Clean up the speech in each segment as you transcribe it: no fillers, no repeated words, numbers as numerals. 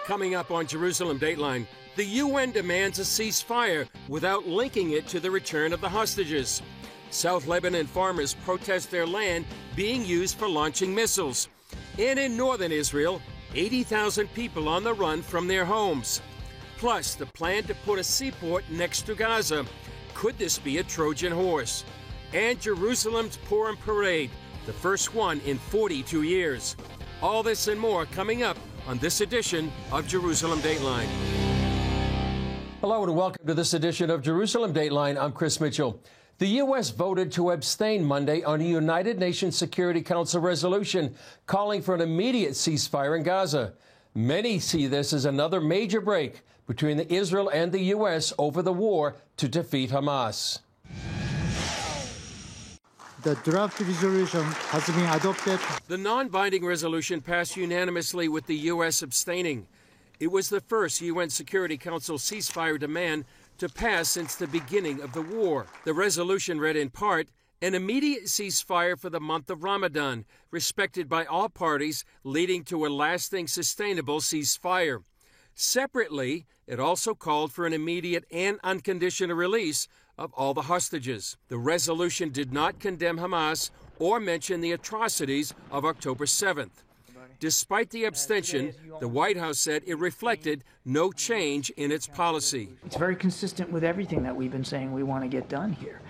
Coming up on Jerusalem Dateline, the UN demands a ceasefire without linking it to the return of the hostages. South Lebanon farmers protest their land being used for launching missiles. And in northern Israel, 80,000 people on the run from their homes. Plus, the plan to put a seaport next to Gaza. Could this be a Trojan horse? And Jerusalem's Purim parade, the first one in 42 years. All this and more coming up on this edition of Jerusalem Dateline. Hello and welcome to this edition of Jerusalem Dateline. I'm Chris Mitchell. The U.S. voted to abstain Monday on a United Nations Security Council resolution calling for an immediate ceasefire in Gaza. Many see this as another major break between Israel and the U.S. over the war to defeat Hamas. The draft resolution has been adopted. The non-binding resolution passed unanimously with the U.S. abstaining. It was the first UN Security Council ceasefire demand to pass since the beginning of the war. The resolution read in part, an immediate ceasefire for the month of Ramadan, respected by all parties, leading to a lasting, sustainable ceasefire. Separately, it also called for an immediate and unconditional release of all the hostages. The resolution did not condemn Hamas or mention the atrocities of October 7th. Despite the abstention, the White House said it reflected no change in its policy. It's very consistent with everything that we've been saying we want to get done here.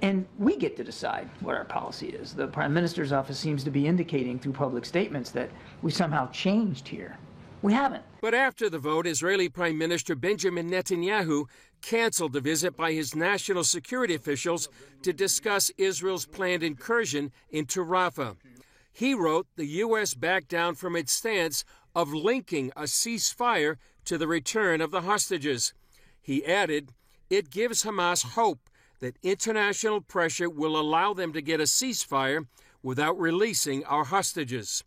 And we get to decide what our policy is. The Prime Minister's office seems to be indicating through public statements that we somehow changed here. We haven't. But after the vote, Israeli Prime Minister Benjamin Netanyahu canceled the visit by his national security officials to discuss Israel's planned incursion into Rafah. He wrote the U.S. backed down from its stance of linking a ceasefire to the return of the hostages. He added, it gives Hamas hope that international pressure will allow them to get a ceasefire without releasing our hostages.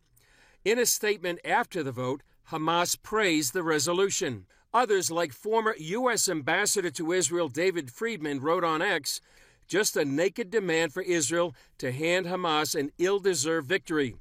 In a statement after the vote, Hamas praised the resolution. Others, like former U.S. Ambassador to Israel David Friedman, wrote on X, just a naked demand for Israel to hand Hamas an ill-deserved victory.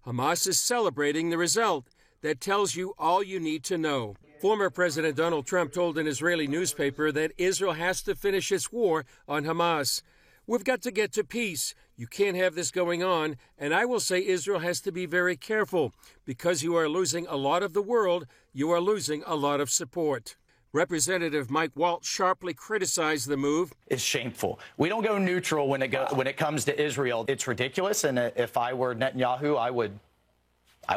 Hamas is celebrating the result. That tells you all you need to know. Former President Donald Trump told an Israeli newspaper that Israel has to finish its war on Hamas. We've got to get to peace. You can't have this going on. And I will say Israel has to be very careful. Because you are losing a lot of the world, you are losing a lot of support. Representative Mike Waltz sharply criticized the move. It's shameful. We don't go neutral when it comes to Israel. It's ridiculous. And if I were Netanyahu, I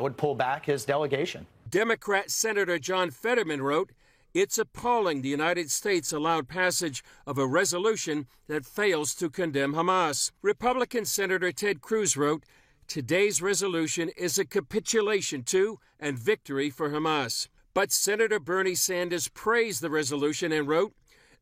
would pull back his delegation. Democrat Senator John Fetterman wrote, it's appalling the United States allowed passage of a resolution that fails to condemn Hamas. Republican Senator Ted Cruz wrote, today's resolution is a capitulation to and victory for Hamas. But Senator Bernie Sanders praised the resolution and wrote,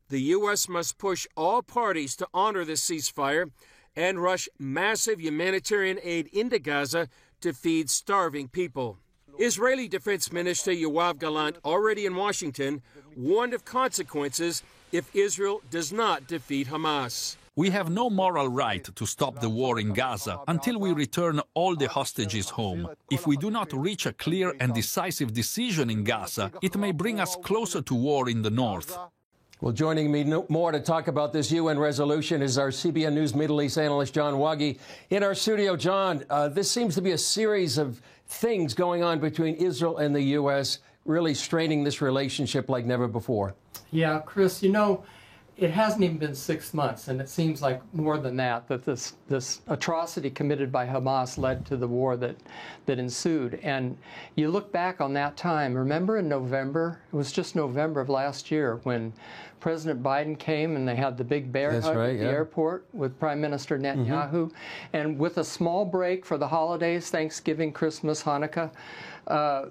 the U.S. must push all parties to honor this ceasefire and rush massive humanitarian aid into Gaza to feed starving people. Israeli Defense Minister Yoav Gallant, already in Washington, warned of consequences if Israel does not defeat Hamas. We have no moral right to stop the war in Gaza until we return all the hostages home. If we do not reach a clear and decisive decision in Gaza, it may bring us closer to war in the north. Well, joining me more to talk about this UN resolution is our CBN News Middle East analyst, John Wagi. In our studio, John, this seems to be a series of things going on between Israel and the U.S., really straining this relationship like never before. Yeah, Chris, you know, it hasn't even been 6 months, and it seems like more than that this atrocity committed by Hamas led to the war that ensued. And you look back on that time, remember in November, it was just November of last year when President Biden came and they had the big bear hug at the airport with Prime Minister Netanyahu. And with a small break for the holidays, Thanksgiving, Christmas, Hanukkah,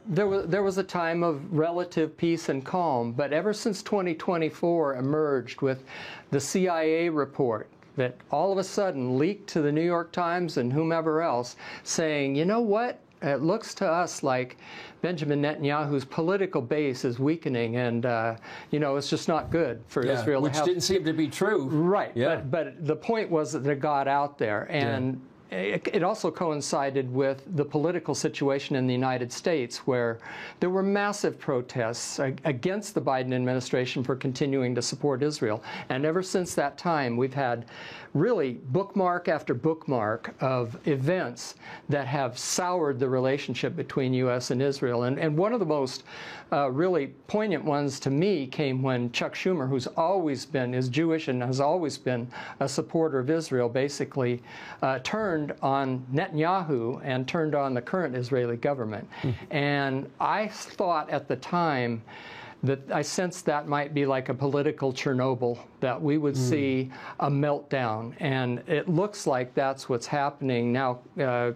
there was a time of relative peace and calm. But ever since 2024 emerged with the CIA report that all of a sudden leaked to the New York Times and whomever else saying, you know what? It looks to us like Benjamin Netanyahu's political base is weakening, and you know, it's just not good for Israel. Which didn't seem to be true. Right. Yeah. But the point was that it got out there, and it also coincided with the political situation in the United States, where there were massive protests against the Biden administration for continuing to support Israel. And ever since that time, we've had really bookmark after bookmark of events that have soured the relationship between U.S. and Israel. And one of the most really poignant ones to me came when Chuck Schumer, who's always been, is Jewish and has always been a supporter of Israel, basically turned on Netanyahu and turned on the current Israeli government. And I thought at the time that I sensed that might be like a political Chernobyl, that we would see a meltdown. And it looks like that's what's happening now,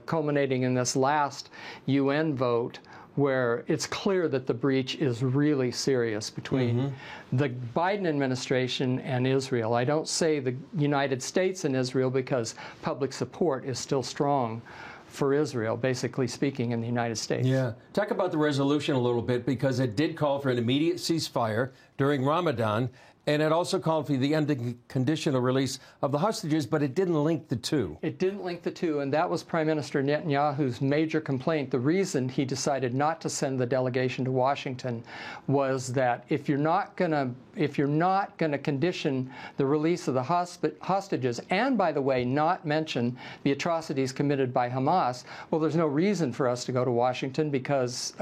culminating in this last UN vote, where it's clear that the breach is really serious between the Biden administration and Israel. I don't say the United States and Israel because public support is still strong for Israel, basically speaking, in the United States. Yeah. Talk about the resolution a little bit, because it did call for an immediate ceasefire during Ramadan, and it also called for the unconditional release of the hostages, but it didn't link the two. It didn't link the two, and that was Prime Minister Netanyahu's major complaint. The reason he decided not to send the delegation to Washington was that if you're not going to condition the release of the hostages, and by the way, not mention the atrocities committed by Hamas, well, there's no reason for us to go to Washington, because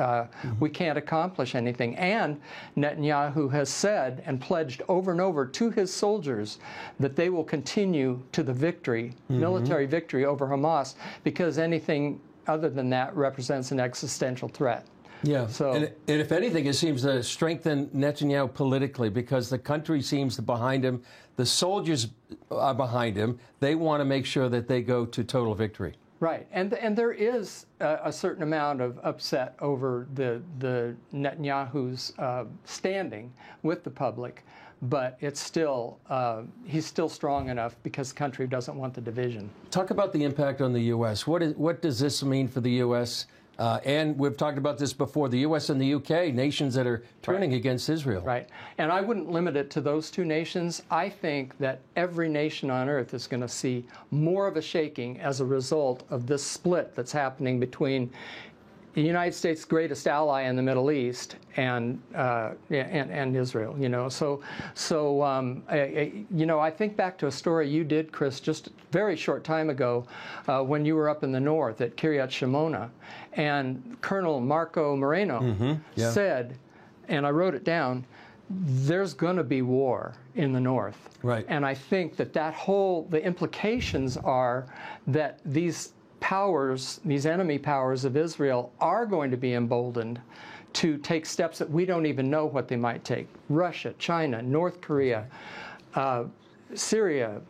we can't accomplish anything. And Netanyahu has said and pledged over and over to his soldiers that they will continue to the victory, military victory over Hamas, because anything other than that represents an existential threat. Yeah, so, and if anything, it seems to strengthen Netanyahu politically, because the country seems to behind him. The soldiers are behind him. They want to make sure that they go to total victory. Right, and there is a certain amount of upset over the Netanyahu's standing with the public, but it's still he's still strong enough because the country doesn't want the division. Talk about the impact on the U.S. What does this mean for the U.S.? And we've talked about this before, the U.S. and the U.K., nations that are turning against Israel. Right. And I wouldn't limit it to those two nations. I think that every nation on earth is going to see more of a shaking as a result of this split that's happening between the United States' greatest ally in the Middle East and Israel. You know, I think back to a story you did, Chris, just a very short time ago, when you were up in the north at Kiryat Shimona, and Colonel Marco Moreno said, and I wrote it down, there's going to be war in the north. Right. And I think that the implications are that these powers, these enemy powers of Israel, are going to be emboldened to take steps that we don't even know what they might take. Russia, China, North Korea, Syria,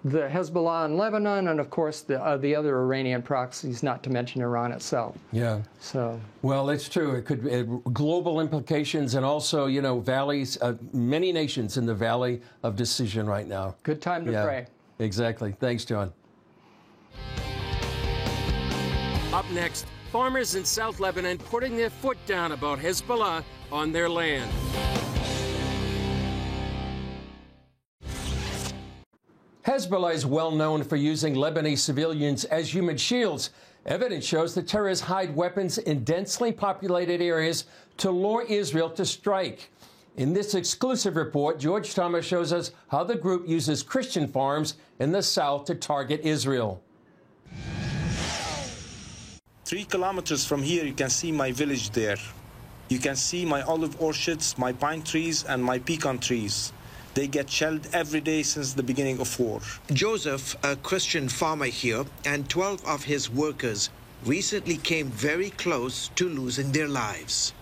the Hezbollah in Lebanon, and of course the other Iranian proxies, not to mention Iran itself. Yeah. So. Well, it's true. It could be global implications, and also, you know, valleys. Many nations in the valley of decision right now. Good time to pray. Exactly. Thanks, John. Up next, farmers in South Lebanon putting their foot down about Hezbollah on their land. Hezbollah is well known for using Lebanese civilians as human shields. Evidence shows that terrorists hide weapons in densely populated areas to lure Israel to strike. In this exclusive report, George Thomas shows us how the group uses Christian farms in the south to target Israel. 3 kilometers from here, you can see my village there. You can see my olive orchards, my pine trees, and my pecan trees. They get shelled every day since the beginning of war. Joseph, a Christian farmer here, and 12 of his workers recently came very close to losing their lives.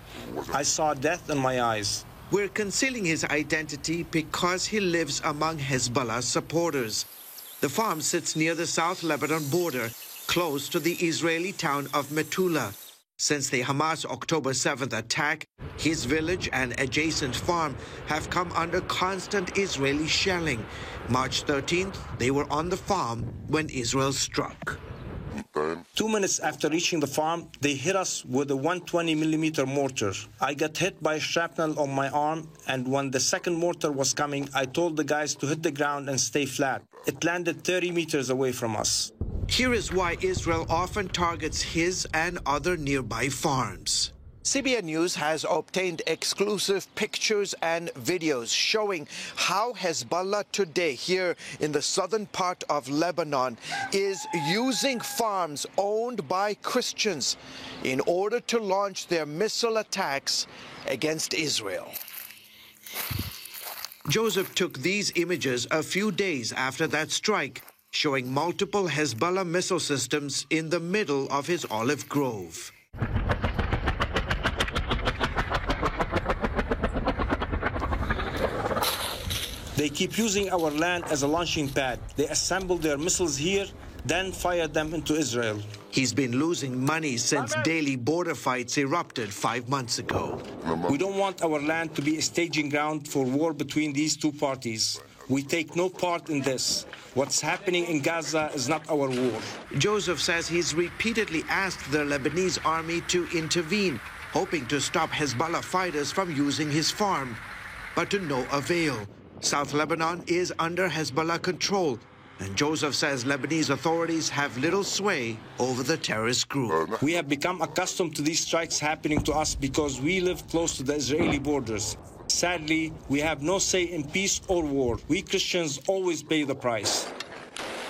I saw death in my eyes. We're concealing his identity because he lives among Hezbollah supporters. The farm sits near the South Lebanon border, close to the Israeli town of Metula. Since the Hamas October 7th attack, his village and adjacent farm have come under constant Israeli shelling. March 13th, they were on the farm when Israel struck. 2 minutes after reaching the farm, they hit us with a 120mm mortar. I got hit by shrapnel on my arm, and when the second mortar was coming, I told the guys to hit the ground and stay flat. It landed 30 meters away from us. Here is why Israel often targets his and other nearby farms. CBN News has obtained exclusive pictures and videos showing how Hezbollah today here in the southern part of Lebanon is using farms owned by Christians in order to launch their missile attacks against Israel. Joseph took these images a few days after that strike, showing multiple Hezbollah missile systems in the middle of his olive grove. They keep using our land as a launching pad. They assemble their missiles here, then fire them into Israel. He's been losing money since daily border fights erupted 5 months ago. We don't want our land to be a staging ground for war between these two parties. We take no part in this. What's happening in Gaza is not our war. Joseph says he's repeatedly asked the Lebanese army to intervene, hoping to stop Hezbollah fighters from using his farm, but to no avail. South Lebanon is under Hezbollah control, and Joseph says Lebanese authorities have little sway over the terrorist group. We have become accustomed to these strikes happening to us because we live close to the Israeli borders. Sadly, we have no say in peace or war. We Christians always pay the price.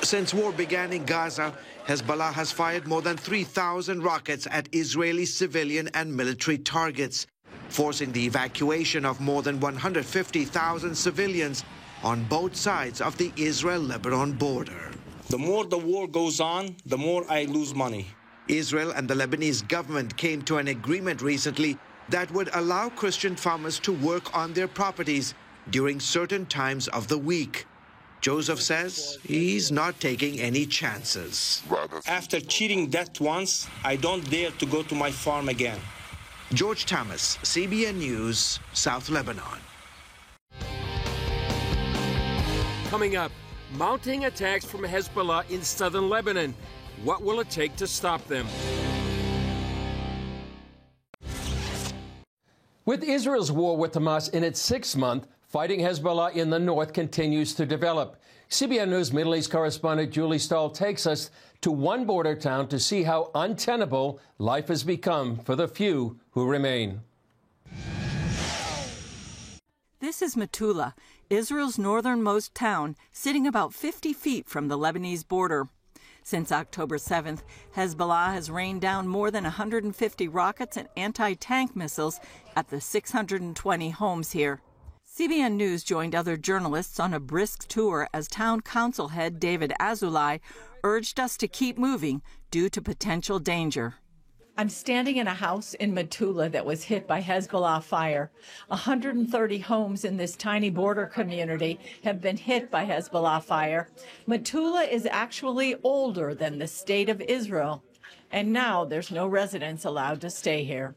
Since war began in Gaza, Hezbollah has fired more than 3,000 rockets at Israeli civilian and military targets, forcing the evacuation of more than 150,000 civilians on both sides of the Israel-Lebanon border. The more the war goes on, the more I lose money. Israel and the Lebanese government came to an agreement recently that would allow Christian farmers to work on their properties during certain times of the week. Joseph says he's not taking any chances. After cheating death once, I don't dare to go to my farm again. George Thomas, CBN News, South Lebanon. Coming up, mounting attacks from Hezbollah in southern Lebanon. What will it take to stop them? With Israel's war with Hamas in its 6th month, fighting Hezbollah in the north continues to develop. CBN News Middle East correspondent Julie Stahl takes us to one border town to see how untenable life has become for the few who remain. This is Metula, Israel's northernmost town, sitting about 50 feet from the Lebanese border. Since October 7th, Hezbollah has rained down more than 150 rockets and anti-tank missiles at the 620 homes here. CBN News joined other journalists on a brisk tour as town council head David Azulai urged us to keep moving due to potential danger. I'm standing in a house in Metula that was hit by Hezbollah fire. 130 homes in this tiny border community have been hit by Hezbollah fire. Metula is actually older than the state of Israel, and now there's no residents allowed to stay here.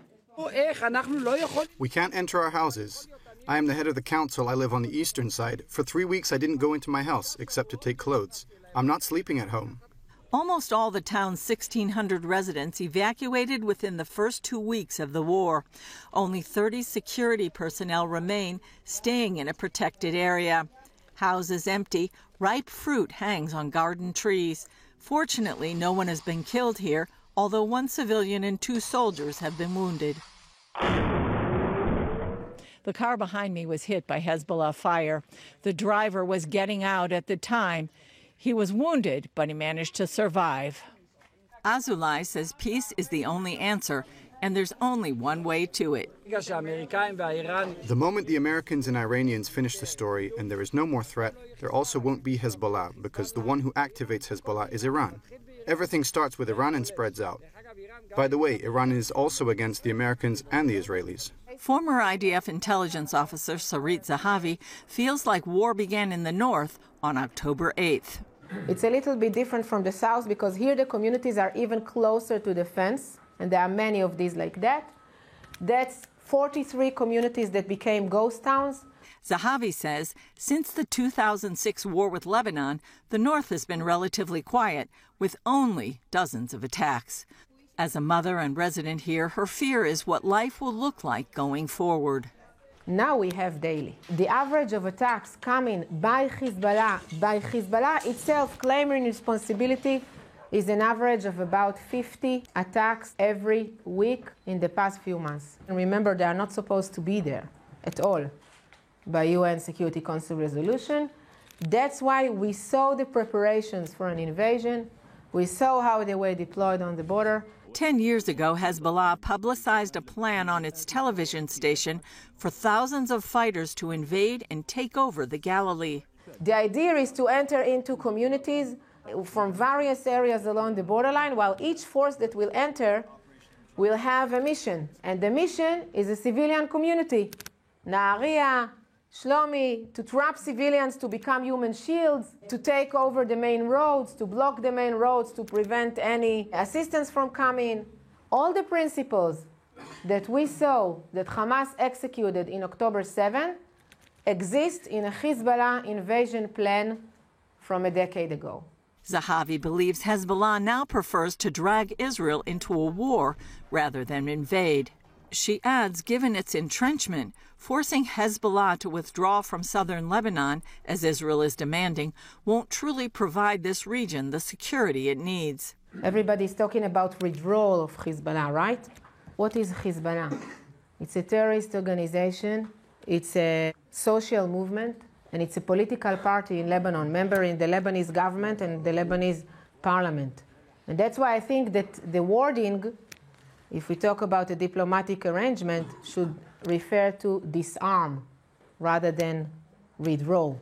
We can't enter our houses. I am the head of the council. I live on the eastern side. For 3 weeks, I didn't go into my house except to take clothes. I'm not sleeping at home. Almost all the town's 1,600 residents evacuated within the first 2 weeks of the war. Only 30 security personnel remain, staying in a protected area. Houses empty, ripe fruit hangs on garden trees. Fortunately, no one has been killed here, although 1 civilian and 2 soldiers have been wounded. The car behind me was hit by Hezbollah fire. The driver was getting out at the time. He was wounded, but he managed to survive. Azulai says peace is the only answer, and there's only one way to it. The moment the Americans and Iranians finish the story and there is no more threat, there also won't be Hezbollah, because the one who activates Hezbollah is Iran. Everything starts with Iran and spreads out. By the way, Iran is also against the Americans and the Israelis. Former IDF intelligence officer Sarit Zahavi feels like war began in the north on October 8th. It's a little bit different from the south because here the communities are even closer to the fence, and there are many of these like that. That's 43 communities that became ghost towns. Zahavi says since the 2006 war with Lebanon, the north has been relatively quiet, with only dozens of attacks. As a mother and resident here, her fear is what life will look like going forward. Now we have daily. The average of attacks coming by Hezbollah itself claiming responsibility is an average of about 50 attacks every week in the past few months. And remember, they are not supposed to be there at all by UN Security Council resolution. That's why we saw the preparations for an invasion. We saw how they were deployed on the border. 10 years ago, Hezbollah publicized a plan on its television station for thousands of fighters to invade and take over the Galilee. The idea is to enter into communities from various areas along the borderline, while each force that will enter will have a mission. And the mission is a civilian community. Nahariya, Shlomi, to trap civilians to become human shields, to take over the main roads, to block the main roads, to prevent any assistance from coming. All the principles that we saw that Hamas executed in October 7 exist in a Hezbollah invasion plan from a decade ago. Zahavi believes Hezbollah now prefers to drag Israel into a war rather than invade. She adds, given its entrenchment, forcing Hezbollah to withdraw from southern Lebanon, as Israel is demanding, won't truly provide this region the security it needs. Everybody's talking about withdrawal of Hezbollah, right? What is Hezbollah? It's a terrorist organization, it's a social movement, and it's a political party in Lebanon, member in the Lebanese government and the Lebanese parliament. And that's why I think that the wording, if we talk about a diplomatic arrangement, should refer to disarm rather than withdraw.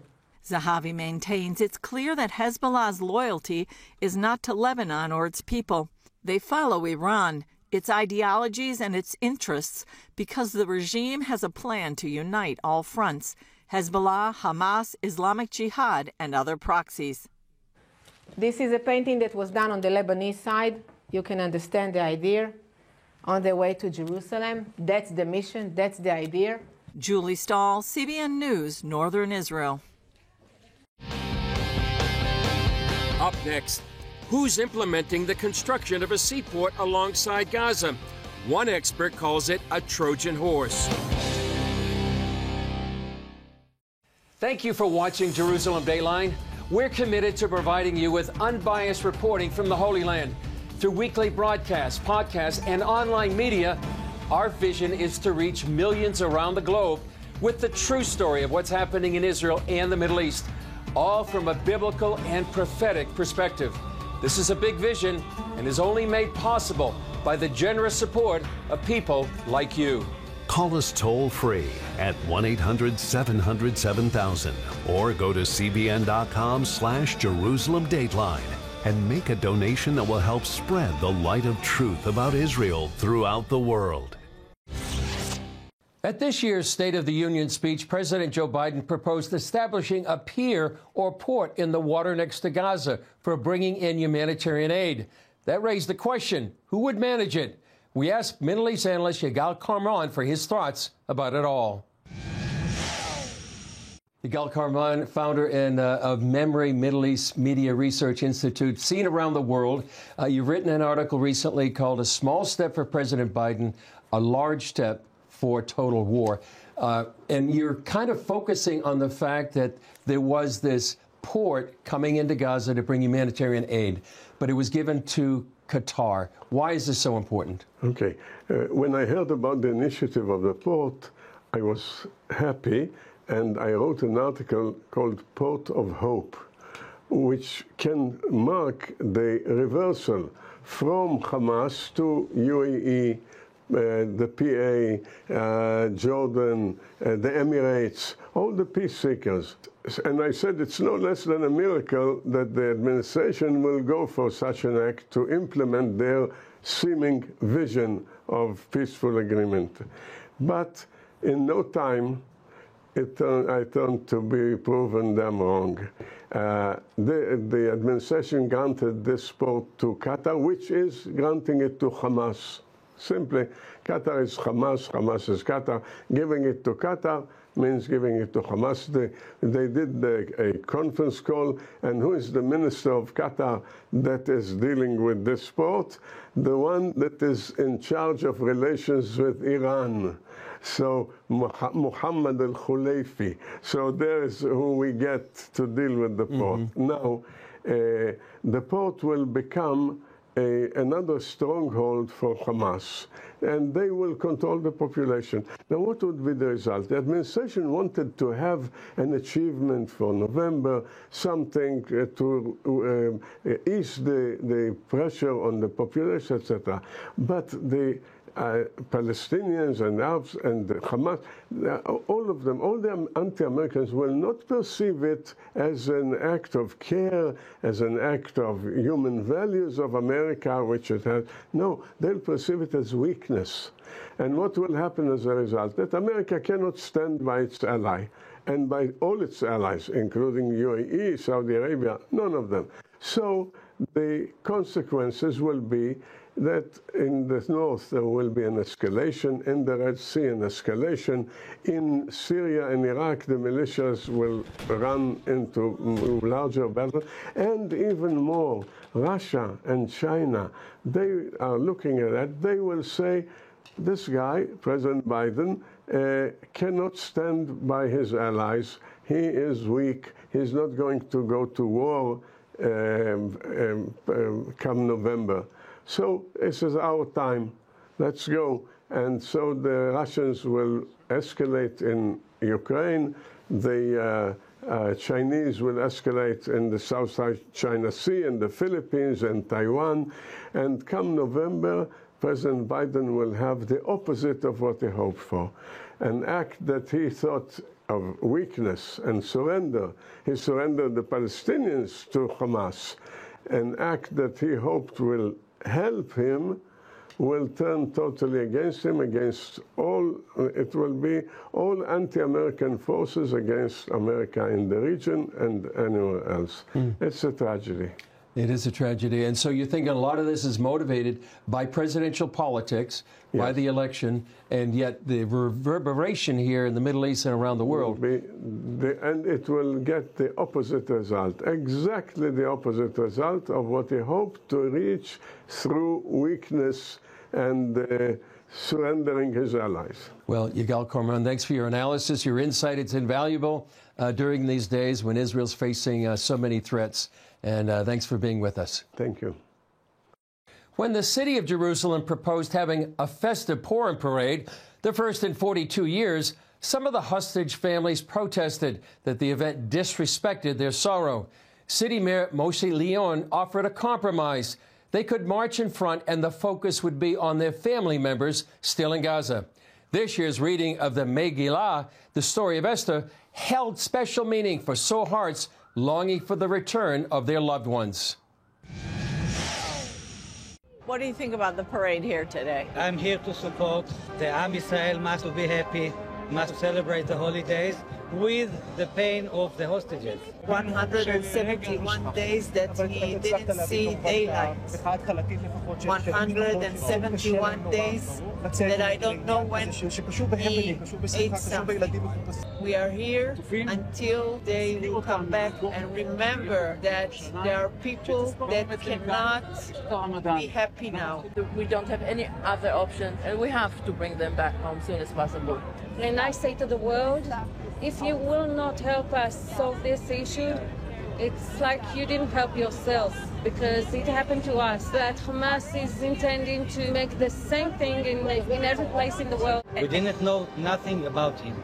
Zahavi maintains it's clear that Hezbollah's loyalty is not to Lebanon or its people. They follow Iran, its ideologies and its interests, because the regime has a plan to unite all fronts: Hezbollah, Hamas, Islamic Jihad, and other proxies. This is a painting that was done on the Lebanese side. You can understand the idea. On their way to Jerusalem, that's the mission, that's the idea. Julie Stahl, CBN News, Northern Israel. Up next, who's implementing the construction of a seaport alongside Gaza? One expert calls it a Trojan horse. Thank you for watching Jerusalem Dateline. We're committed to providing you with unbiased reporting from the Holy Land. Through weekly broadcasts, podcasts, and online media, our vision is to reach millions around the globe with the true story of what's happening in Israel and the Middle East, all from a biblical and prophetic perspective. This is a big vision and is only made possible by the generous support of people like you. Call us toll-free at 1-800-700-7000 or go to cbn.com/Jerusalem Dateline and make a donation that will help spread the light of truth about Israel throughout the world. At this year's State of the Union speech, President Joe Biden proposed establishing a pier or port in the water next to Gaza for bringing in humanitarian aid. That raised the question, who would manage it? We asked Middle East analyst Yigal Carmon for his thoughts about it all. Yigal Carmon, founder of Memory Middle East Media Research Institute, seen around the world. You've written an article recently called "A Small Step for President Biden, a Large Step for Total War." And you're kind of focusing on the fact that there was this port coming into Gaza to bring humanitarian aid, but it was given to Qatar. Why is this so important? Okay. When I heard about the initiative of the port, I was happy, and I wrote an article called Port of Hope, which can mark the reversal from Hamas to UAE, the PA, Jordan, the Emirates, all the peace seekers. And I said it's no less than a miracle that the administration will go for such an act to implement their seeming vision of peaceful agreement. But in no time, I turned to be proven them wrong. The administration granted this port to Qatar, which is granting it to Hamas. Simply, Qatar is Hamas, Hamas is Qatar. Giving it to Qatar means giving it to Hamas. They did a conference call, and who is the minister of Qatar that is dealing with this port? The one that is in charge of relations with Iran. So Mohammed al-Khulayfi. So there is who we get to deal with the port. Now, the port will become another stronghold for Hamas, and they will control the population. Now, what would be the result? The administration wanted to have an achievement for November, something to ease the pressure on the population, etc. But the Palestinians and Arabs and Hamas, all of them, all the anti-Americans will not perceive it as an act of care, as an act of human values of America, which it has. No, they'll perceive it as weakness. And what will happen as a result? That America cannot stand by its ally and by all its allies, including UAE, Saudi Arabia, none of them. So the consequences will be that in the north there will be an escalation, in the Red Sea an escalation, in Syria and Iraq the militias will run into larger battles, and even more, Russia and China, they are looking at that. They will say, this guy, President Biden, cannot stand by his allies. He is weak. He's not going to go to war come November. So this is our time. Let's go. And so the Russians will escalate in Ukraine. The Chinese will escalate in the South China Sea and the Philippines and Taiwan. And come November, President Biden will have the opposite of what he hoped for, an act that he thought of weakness and surrender. He surrendered the Palestinians to Hamas, an act that he hoped will help him, will turn totally against him, against all, it will be all anti-American forces against America in the region and anywhere else. It's a tragedy. It is a tragedy. And so you think a lot of this is motivated by presidential politics, by the election, and yet the reverberation here in the Middle East and around the world. And it will get the opposite result, exactly the opposite result of what he hoped to reach through weakness and surrendering his allies. Well, Yigal Carmon, thanks for your analysis, your insight. It's invaluable during these days when Israel's facing so many threats. And thanks for being with us. Thank you. When the city of Jerusalem proposed having a festive Purim parade, the first in 42 years, some of the hostage families protested that the event disrespected their sorrow. City Mayor Moshe Leon offered a compromise. They could march in front and the focus would be on their family members still in Gaza. This year's reading of the Megillah, the story of Esther, held special meaning for sore hearts longing for the return of their loved ones. What do you think about the parade here today? I'm here to support the Am Yisrael must be happy, must celebrate the holidays with the pain of the hostages. 171 days that he didn't see daylight. 171 days that I don't know when he ate something. We are here until they will come back, and remember that there are people that cannot be happy now. We don't have any other option, and we have to bring them back home as soon as possible. And I say to the world, if you will not help us solve this issue, it's like you didn't help yourself, because it happened to us that Hamas is intending to make the same thing in every place in the world. We didn't know nothing about him,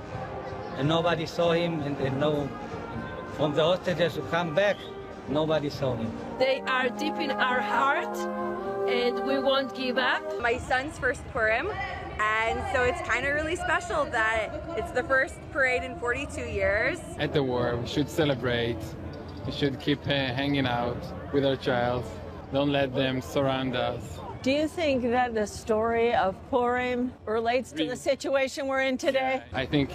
and nobody saw him, and no, from the hostages who come back, nobody saw him. They are deep in our heart, and we won't give up. My son's first Purim, and so it's kind of really special that it's the first parade in 42 years. At the war, we should celebrate. We should keep hanging out with our child. Don't let them surround us. Do you think that the story of Purim relates to the situation we're in today? I think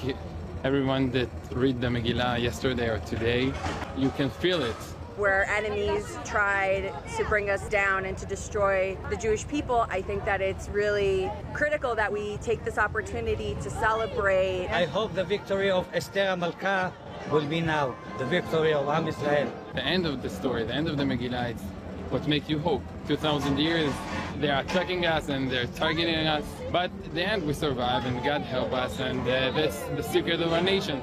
everyone that read the Megillah yesterday or today, you can feel it. Where enemies tried to bring us down and to destroy the Jewish people, I think that it's really critical that we take this opportunity to celebrate. I hope the victory of Esther Malka will be now, the victory of Am Yisrael. The end of the story, the end of the Megillah, it's what makes you hope. 2,000 years, they are attacking us and they're targeting us, but at the end we survive and God help us, and that's the secret of our nation.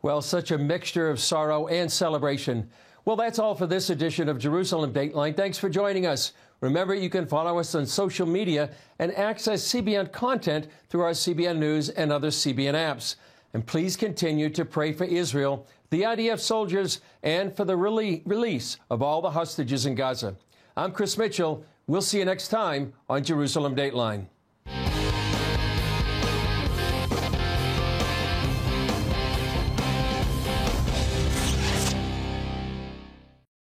Well, such a mixture of sorrow and celebration. Well, that's all for this edition of Jerusalem Dateline. Thanks for joining us. Remember, you can follow us on social media and access CBN content through our CBN News and other CBN apps. And please continue to pray for Israel, the IDF soldiers, and for the release of all the hostages in Gaza. I'm Chris Mitchell. We'll see you next time on Jerusalem Dateline.